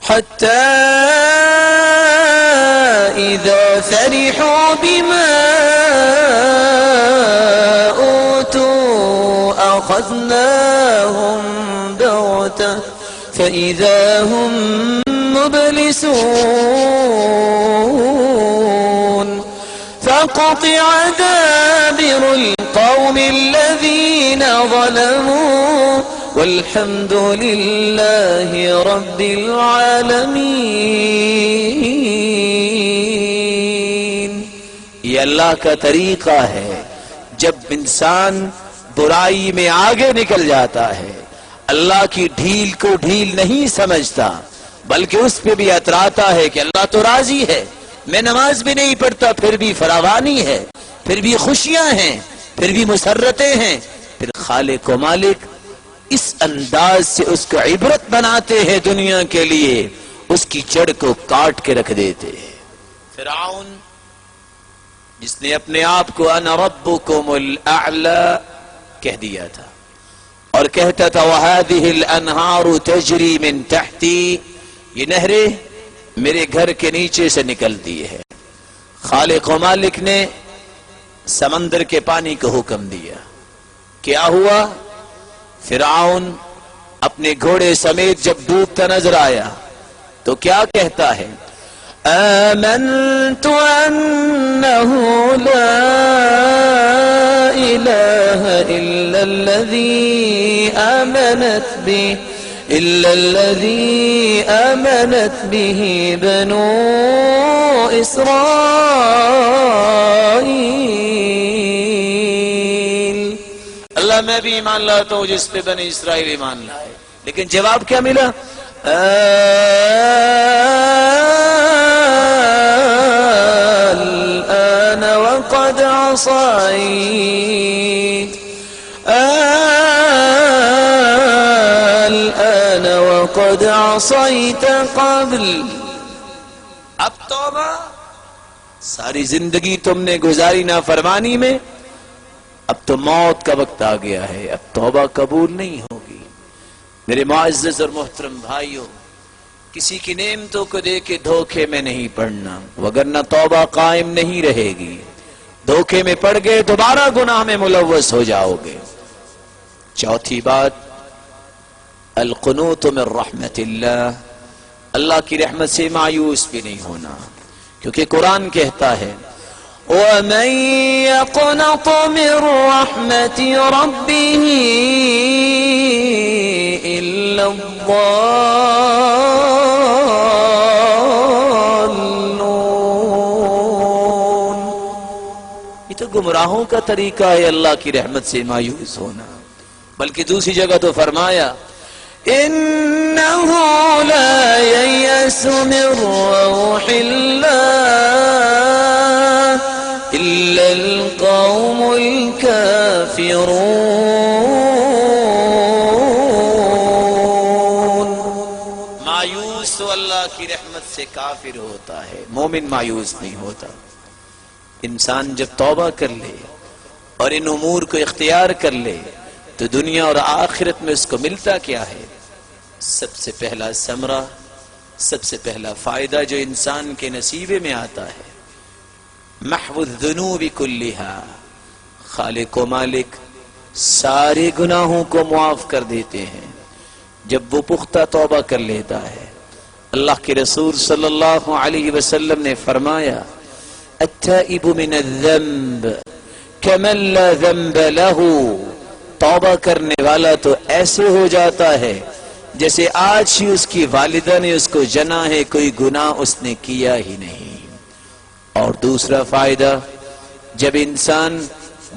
حتى إذا فرحوا بما أوتوا أخذناهم بغتة فإذا هم مبلسون فقطع دابر القوم الذين ظلموا والحمد لله رب العالمين. یہ اللہ کا طریقہ ہے، جب انسان برائی میں آگے نکل جاتا ہے اللہ کی ڈھیل کو ڈھیل نہیں سمجھتا بلکہ اس پہ بھی اتراتا ہے کہ اللہ تو راضی ہے، میں نماز بھی نہیں پڑھتا پھر بھی فراوانی ہے، پھر بھی خوشیاں ہیں، پھر بھی مسرتیں ہیں. پھر خالق و مالک اس انداز سے اس کو عبرت بناتے ہیں دنیا کے لیے، اس کی جڑ کو کاٹ کے رکھ دیتے ہیں. فرعون جس نے اپنے آپ کو انا ربکم الاعلی کہہ دیا تھا اور کہتا تھا وَهَذِهِ الْأَنْهَارُ تَجْرِي مِن تَحْتِي، یہ نہریں میرے گھر کے نیچے سے نکلتی ہے. خالق و مالک نے سمندر کے پانی کو حکم دیا. کیا ہوا؟ فرعون اپنے گھوڑے سمیت جب ڈوبتا نظر آیا تو کیا کہتا ہے؟ آمنت انه لا الہ الا الذي آمنت به بنو اسرائیل. اللہ میں بھی ایمان لاتا ہوں جس پہ بنی اسرائیل ایمان لائے. لیکن جواب کیا ملا؟ الآن وقد عصيت الآن وقد عصيت قبل. اب توبہ، ساری زندگی تم نے گزاری نافرمانی میں، اب تو موت کا وقت آ گیا ہے، اب توبہ قبول نہیں ہوگی. میرے معزز اور محترم بھائیوں، کسی کی نعمتوں کو دے کے دھوکے میں نہیں پڑنا، وگرنہ توبہ قائم نہیں رہے گی. دھوکے میں پڑ گئے دوبارہ گناہ میں ملوث ہو جاؤ گے. چوتھی بات، القنوت من رحمت اللہ، اللہ کی رحمت سے مایوس بھی نہیں ہونا، کیونکہ قرآن کہتا ہے وَمَن يَقْنَطُ مِن رَحْمَةِ رَبِّهِ إِلَّا الضَّالُّونَ. یہ تو گمراہوں کا طریقہ ہے اللہ کی رحمت سے مایوس ہونا. بلکہ دوسری جگہ تو فرمایا إِنَّهُ لَا يَيْأَسُ مِن رَّوْحِ اللَّهِ إِلَّا الْقَوْمُ الْكَافِرُونَ. مایوس تو اللہ کی رحمت سے کافر ہوتا ہے، مومن مایوس نہیں ہوتا. انسان جب توبہ کر لے اور ان امور کو اختیار کر لے تو دنیا اور آخرت میں اس کو ملتا کیا ہے؟ سب سے پہلا ثمرہ، سب سے پہلا فائدہ جو انسان کے نصیبے میں آتا ہے، محو الذنوب کلھا، خالق و مالک سارے گناہوں کو معاف کر دیتے ہیں جب وہ پختہ توبہ کر لیتا ہے. اللہ کے رسول صلی اللہ علیہ وسلم نے فرمایا التائب من الذنب کمن لا ذنب له، توبہ کرنے والا تو ایسے ہو جاتا ہے جیسے آج ہی اس کی والدہ نے اس کو جنا ہے، کوئی گناہ اس نے کیا ہی نہیں. اور دوسرا فائدہ، جب انسان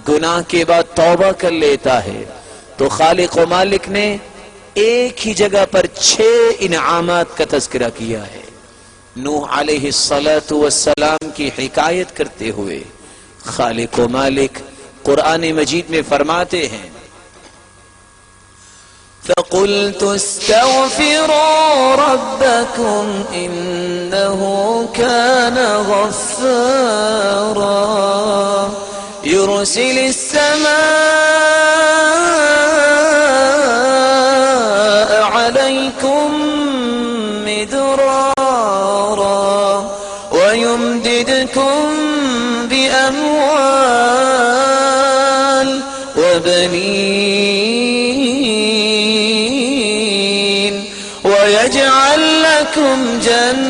گناہ کے بعد توبہ کر لیتا ہے تو خالق و مالک نے ایک ہی جگہ پر 6 انعامات کا تذکرہ کیا ہے. نوح علیہ السلام کی حکایت کرتے ہوئے خالق و مالک قرآن مجید میں فرماتے ہیں فَقُلْتُ اسْتَغْفِرُوا رَبَّكُمْ إِنَّهُ كَانَ غَفَّارًا يُرْسِلِ السَّمَاءَ عَلَيْكُمْ مِدْرَارًا وَيُمْدِدْكُمْ بِأَمْوَالٍ وَبَنِينَ وَيَجْعَلْ لَكُمْ جَنَّاتٍ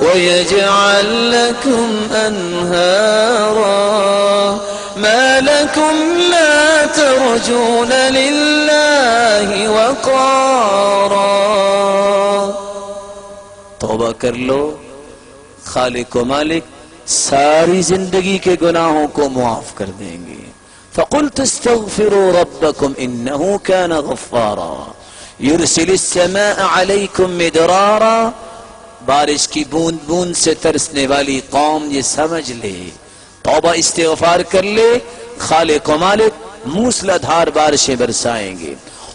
وَيَجْعَلْ لَكُمْ أَنْهَارًا مَا لَكُمْ لَا تَرْجُونَ لِلَّهِ وَقَارًا۔ توبہ کر لو، خالق و مالک ساری زندگی کے گناہوں کو معاف کر دیں گے۔ فَقُلْتُ اسْتَغْفِرُوا رَبَّكُمْ إِنَّهُ كَانَ غَفَّارًا يُرْسِلِ السَّمَاءَ عَلَيْكُمْ مِدْرَارًا۔ بارش کی بوند بوند سے ترسنے والی قوم یہ سمجھ لے، توبہ استغفار کر لے، خالق و مالک موسلا دھار بارشیں برسائیں گے۔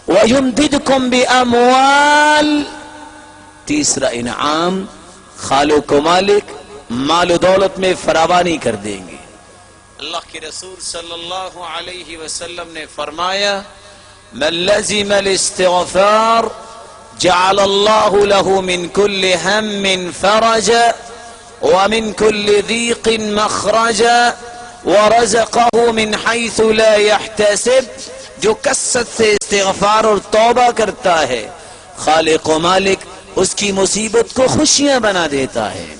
وَيُمْدِدْكُمْ بِأَمْوَالٍ، تیسرا انعام خالق و مالک مال و دولت میں فراوانی کر دیں گے۔ اللہ کے رسول صلی اللہ علیہ وسلم نے فرمایا من لزم الاستغفار جعل اللہ له من كل هم فرجا ومن كل ضيق مخرجا ورزقه من حيث لا يحتسب۔ جو کثرت سے استغفار اور توبہ کرتا ہے، خالق و مالک اس کی مصیبت کو خوشیاں بنا دیتا ہے،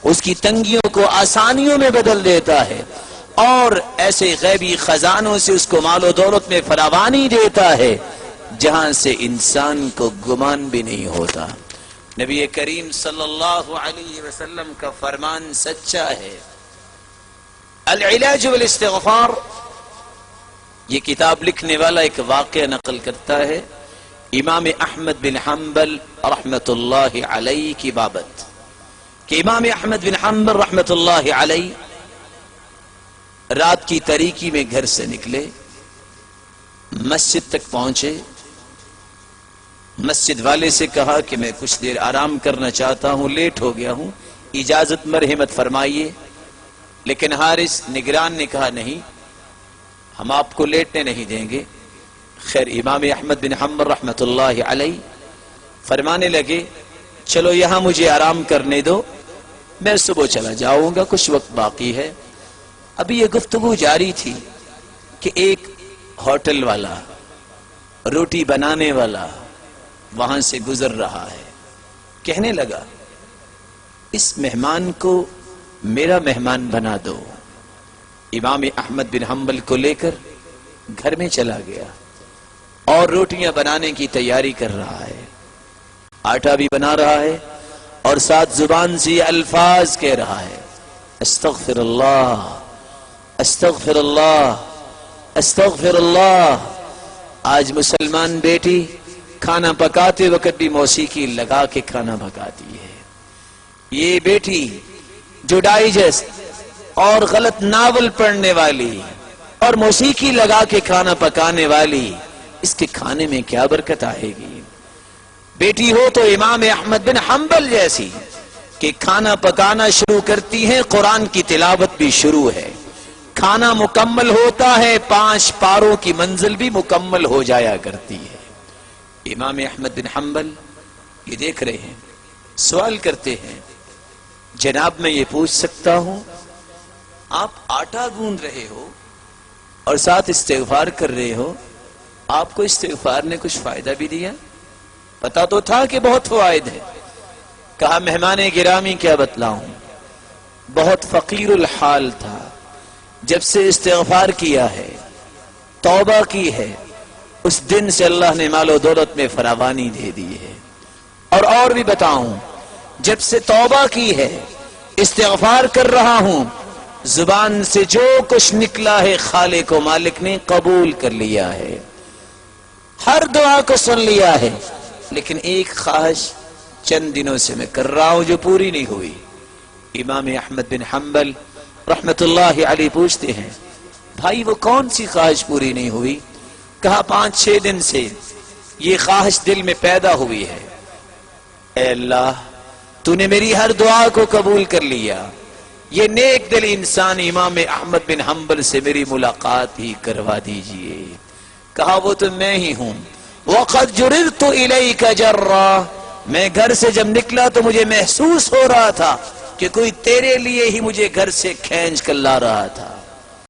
اس کی تنگیوں کو آسانیوں میں بدل دیتا ہے، اور ایسے غیبی خزانوں سے اس کو مال و دولت میں فراوانی دیتا ہے جہاں سے انسان کو گمان بھی نہیں ہوتا۔ نبی کریم صلی اللہ علیہ وسلم کا فرمان سچا ہے۔ العلاج والاستغفار، یہ کتاب لکھنے والا ایک واقعہ نقل کرتا ہے امام احمد بن حنبل رحمت اللہ علیہ کی بابت، کہ امام احمد بن حنبل رحمت اللہ علیہ رات کی تاریکی میں گھر سے نکلے، مسجد تک پہنچے، مسجد والے سے کہا کہ میں کچھ دیر آرام کرنا چاہتا ہوں، لیٹ ہو گیا ہوں، اجازت مرحمت فرمائیے۔ لیکن حارث نگران نے کہا نہیں، ہم آپ کو لیٹنے نہیں دیں گے۔ خیر امام احمد بن حنبل رحمت اللہ علیہ فرمانے لگے چلو یہاں مجھے آرام کرنے دو، میں صبح چلا جاؤں گا، کچھ وقت باقی ہے۔ ابھی یہ گفتگو جاری تھی کہ ایک ہوٹل والا، روٹی بنانے والا وہاں سے گزر رہا ہے، کہنے لگا اس مہمان کو میرا مہمان بنا دو۔ امام احمد بن حنبل کو لے کر گھر میں چلا گیا اور روٹیاں بنانے کی تیاری کر رہا ہے، آٹا بھی بنا رہا ہے اور ساتھ زبان سے یہ الفاظ کہہ رہا ہے استغفر اللہ استغفر اللہ استغفر اللہ۔ آج مسلمان بیٹی کھانا پکاتے وقت بھی موسیقی لگا کے کھانا پکاتی ہے۔ یہ بیٹی جو ڈائجسٹ اور غلط ناول پڑھنے والی اور موسیقی لگا کے کھانا پکانے والی، اس کے کھانے میں کیا برکت آئے گی؟ بیٹی ہو تو امام احمد بن حنبل جیسی کہ کھانا پکانا شروع کرتی ہیں، قرآن کی تلاوت بھی شروع ہے، کھانا مکمل ہوتا ہے، 5 پاروں کی منزل بھی مکمل ہو جایا کرتی ہے۔ امام احمد بن حنبل یہ دیکھ رہے ہیں، سوال کرتے ہیں جناب میں یہ پوچھ سکتا ہوں آپ آٹا گوندھ رہے ہو اور ساتھ استغفار کر رہے ہو، آپ کو استغفار نے کچھ فائدہ بھی دیا؟ پتا تو تھا کہ بہت فوائد ہے۔ کہا مہمان گرامی کیا بتلاؤں، بہت فقیر الحال تھا، جب سے استغفار کیا ہے، توبہ کی ہے، اس دن سے اللہ نے مال و دولت میں فراوانی دے دی ہے۔ اور بھی بتاؤں، جب سے توبہ کی ہے، استغفار کر رہا ہوں، زبان سے جو کچھ نکلا ہے خالق و مالک نے قبول کر لیا ہے، ہر دعا کو سن لیا ہے، لیکن ایک خواہش چند دنوں سے میں کر رہا ہوں جو پوری نہیں ہوئی۔ امام احمد بن حنبل رحمت اللہ علیہ پوچھتے ہیں بھائی وہ کون سی خواہش پوری نہیں ہوئی؟ کہا 5-6 دن سے یہ خواہش دل میں پیدا ہوئی ہے، اے اللہ تو نے میری ہر دعا کو قبول کر لیا، یہ نیک دل انسان امام احمد بن حنبل سے میری ملاقات ہی کروا دیجئے۔ کہا وہ تو میں ہی ہوں، وَقَدْ جُرِرْتُ إِلَيْكَ جَرًّا، میں گھر سے جب نکلا تو مجھے محسوس ہو رہا تھا کہ کوئی تیرے لیے ہی مجھے گھر سے کھینچ کر لا رہا تھا.